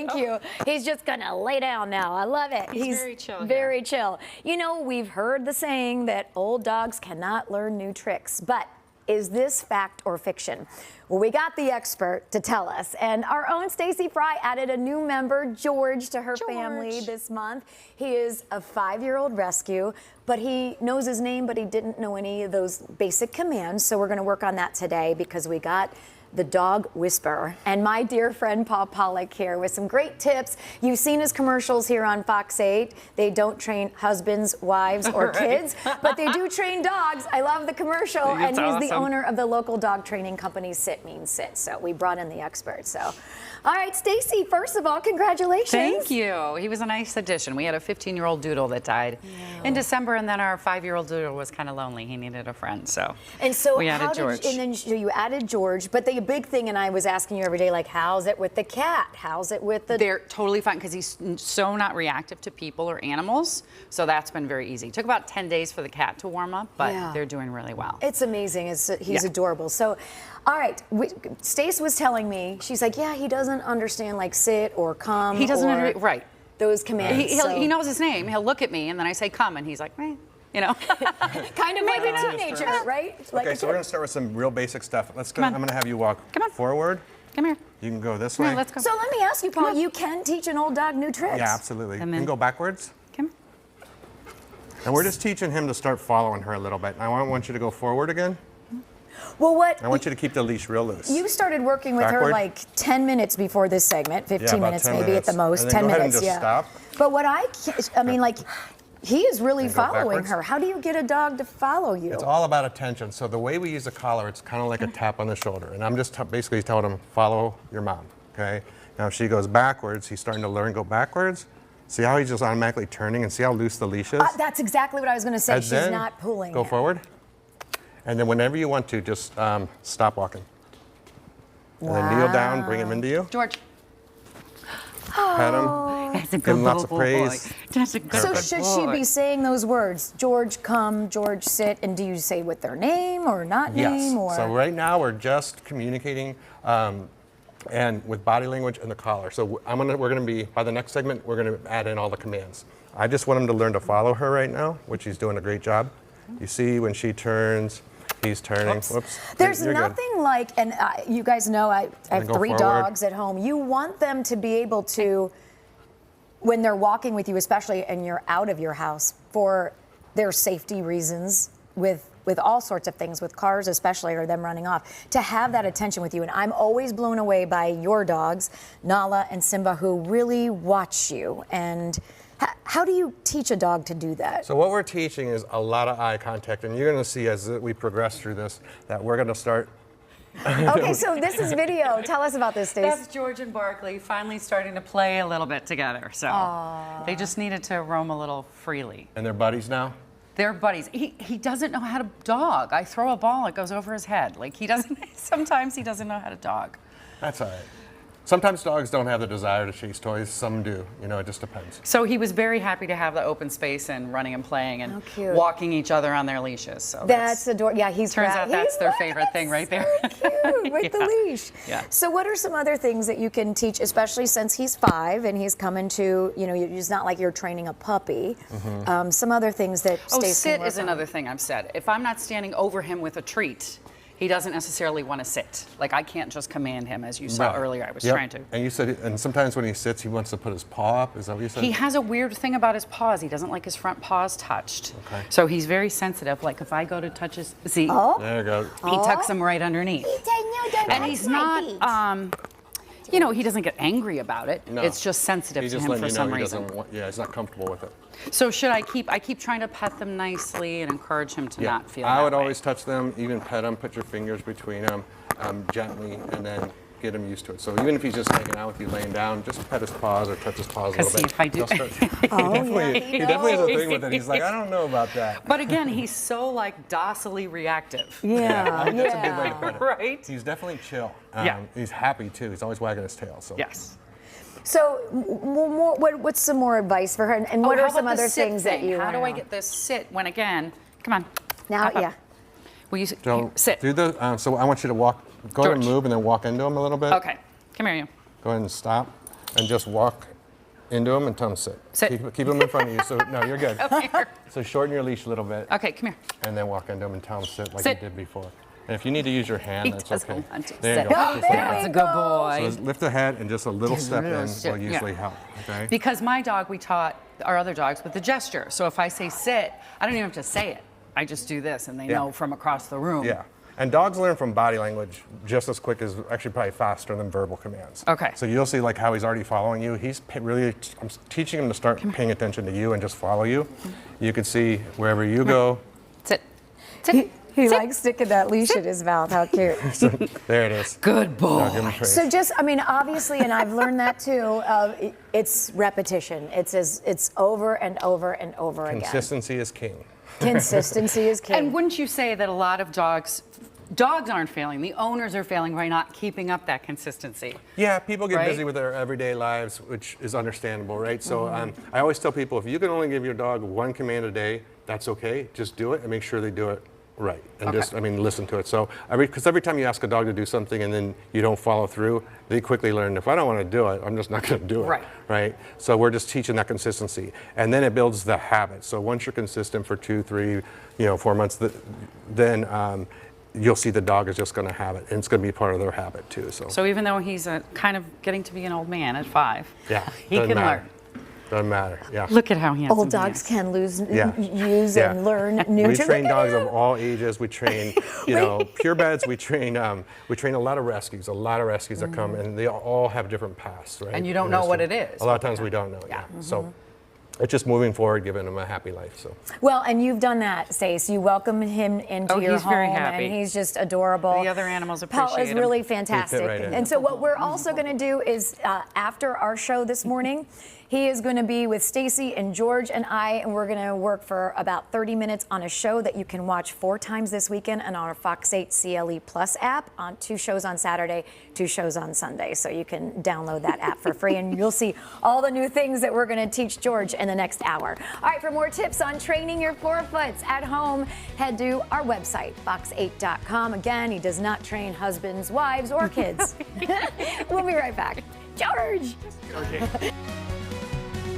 Thank you. He's just gonna lay down now. I love it. He's very chill. Very chill. You know, we've heard the saying that old dogs cannot learn new tricks, but is this fact or fiction? Well, we got the expert to tell us, and our own Stacy Fry added a new member, George, to her family this month. He is a 5-year-old rescue, but he knows his name, but he didn't know any of those basic commands, so we're gonna work on that today because we got the dog whisperer, and my dear friend Paul Pollock here with some great tips. You've seen his commercials here on Fox 8. They don't train husbands, wives, or kids, but they do train dogs. I love the commercial, and he's awesome. the owner of the local dog training company Sit Means Sit. So we brought in the expert. So, all right, Stacy. First of all, congratulations. Thank you. He was a nice addition. We had a 15-year-old doodle that died in December, and then our 5-year-old doodle was kind of lonely. He needed a friend, so we added George. And then you added George, but the big thing, and I was asking you every day, like, how's it with the cat? How's it with the... They're totally fine because he's so not reactive to people or animals, so that's been very easy. It took about 10 days for the cat to warm up, but they're doing really well. It's amazing. He's adorable. So, all right, Stace was telling me, she's like, yeah, he doesn't understand like sit or come. He doesn't right. Those commands. He knows his name. He'll look at me, and then I say come, and he's like, eh. You know, kind of like a teenager, right? Okay, so we're going to start with some real basic stuff. Let's go. I'm going to have you walk forward. Come here. You can go this way. Let's go. So let me ask you, Paul, you can teach an old dog new tricks. Yeah, absolutely. You can go backwards. Come. And we're just teaching him to start following her a little bit. I want you to go forward again. Well, I want you to keep the leash real loose. You started working with her like 10 minutes before this segment, 15 minutes 10 maybe minutes. at the most, and 10 then go minutes, ahead and just stop. But what I mean, like, he is really And go following backwards. her. How do you get a dog to follow you? It's all about attention. So the way we use a collar, it's kind of like a tap on the shoulder. And I'm just basically telling him, follow your mom, okay? Now if she goes backwards, he's starting to learn go backwards. See how he's just automatically turning, and see how loose the leash is? That's exactly what I was going to say. And She's then not pulling Go him. forward. And then whenever you want to, just stop walking. And then kneel down, bring him into you. George. Pet him. That's a Give him lots of praise. boy. That's a good So boy. should she be saying those words? George, come, George, sit, and do you say with their name or not name? Or? So right now we're just communicating and with body language and the collar. So we're gonna be, by the next segment, we're gonna add in all the commands. I just want him to learn to follow her right now, which he's doing a great job. You see when she turns, he's turning. Whoops. There's You're nothing like, and you guys know I have go 3 forward. dogs at home. You want them to be able to, when they're walking with you, especially and you're out of your house, for their safety reasons, with all sorts of things, with cars especially, or them running off, to have that attention with you. And I'm always blown away by your dogs, Nala and Simba, who really watch you. And how do you teach a dog to do that? So what we're teaching is a lot of eye contact, and you're going to see as we progress through this that we're going to start. Okay, so this is video. Tell us about this, Stace. That's George and Barkley finally starting to play a little bit together. So they just needed to roam a little freely. And they're buddies now? They're buddies. He doesn't know how to dog. I throw a ball, it goes over his head. Like sometimes he doesn't know how to dog. That's all right. Sometimes dogs don't have the desire to chase toys. Some do. You know, it just depends. So he was very happy to have the open space and running and playing and walking each other on their leashes. So that's adorable. Yeah, turns out that's their favorite thing right there. So cute with the leash. Yeah. So what are some other things that you can teach, especially since he's 5 and he's coming to, you know, it's not like you're training a puppy. Some other things that Stace sit is another thing I've said. If I'm not standing over him with a treat, he doesn't necessarily want to sit. Like, I can't just command him, as you saw earlier. I was trying to. And you said, and sometimes when he sits, he wants to put his paw up. Is that what you said? He has a weird thing about his paws. He doesn't like his front paws touched. Okay. So he's very sensitive. Like, if I go to touch his, see, there you go. he tucks them right underneath. And he's not, you know, he doesn't get angry about it. No. It's just sensitive to him for some reason. He's not comfortable with it. So should I keep trying to pet them nicely and encourage him to not feel I would that way. always touch them, even pet them, put your fingers between them gently, and then get him used to it. So even if he's just hanging out with you laying down, just pet his paws or touch his paws a little bit. See if I do. He definitely has a thing with it. He's like, I don't know about that. But again, he's so like docilely reactive. Yeah, That's a good way to put it. Right? He's definitely chill. Yeah. He's happy too. He's always wagging his tail. So. Yes. So what's some more advice for her? And what are some other things that you How do I get this sit when again, come on. Now, Up, up. yeah. Will you So sit? do the. So I want you to walk. Go ahead and George. move and then walk into him a little bit. Okay. Come here, you. Go ahead and stop. and just walk into him and tell him sit. Sit. Keep him in front of you. So no, you're good. Come here. So shorten your leash a little bit. Okay, come here. And then walk into him and tell him sit like Sit. you did before. And if you need to use your hand, He that's doesn't okay. want to There sit. you go. Just like That's a that. good boy. So just lift the head and just a little step in Sit. will usually help. Okay. Because my dog, we taught our other dogs with the gesture. So if I say sit, I don't even have to say it. I just do this, and they know from across the room. Yeah. And dogs learn from body language just as quick as, actually probably faster than verbal commands. Okay. So you'll see like how he's already following you. I'm teaching him to start paying attention to you and just follow you. You can see wherever you go. Sit. Sit. He Sit. likes sticking that leash in his mouth. How cute. There it is. Good Now give him boy. a praise. So just, I mean, obviously, and I've learned that too, it's repetition. It's over and over and over again. Consistency is king. Consistency is king. And wouldn't you say that a lot of dogs aren't failing, the owners are failing by not keeping up that consistency? Yeah, people get Right? busy with their everyday lives, which is understandable, right? So I always tell people, if you can only give your dog one command a day, that's okay. Just do it and make sure they do it right. And Okay. just, listen to it. So because every time you ask a dog to do something and then you don't follow through, they quickly learn, if I don't want to do it, I'm just not going to do it. Right. Right? So we're just teaching that consistency. And then it builds the habit. So once you're consistent for 2, 3, 4 months, then you'll see the dog is just going to have it. And it's going to be part of their habit too. So even though he's kind of getting to be an old man at 5, yeah, he doesn't can matter. learn. Doesn't matter, yeah. Look at how handsome Old he dogs is. can use Yeah. and learn new We tricks. train dogs of all ages. We train, purebreds. We train a lot of rescues. That come, and they all have different paths, right? And you don't know what it is. A lot of times we don't know. Yeah. So it's just moving forward, giving them a happy life. So. Well, and you've done that, Stace. You welcome him into Oh, your he's home, very happy. and he's just adorable. The other animals Paul appreciate is him. really fantastic. right in. And so what we're also going to do is after our show this morning, he is going to be with Stacy and George and I, and we're going to work for about 30 minutes on a show that you can watch 4 times this weekend and on our Fox 8 CLE Plus app, on 2 shows on Saturday, 2 shows on Sunday. So you can download that app for free, and you'll see all the new things that we're going to teach George in the next hour. All right, for more tips on training your Four-Foots at home, head to our website, fox8.com. Again, he does not train husbands, wives, or kids. We'll be right back. George!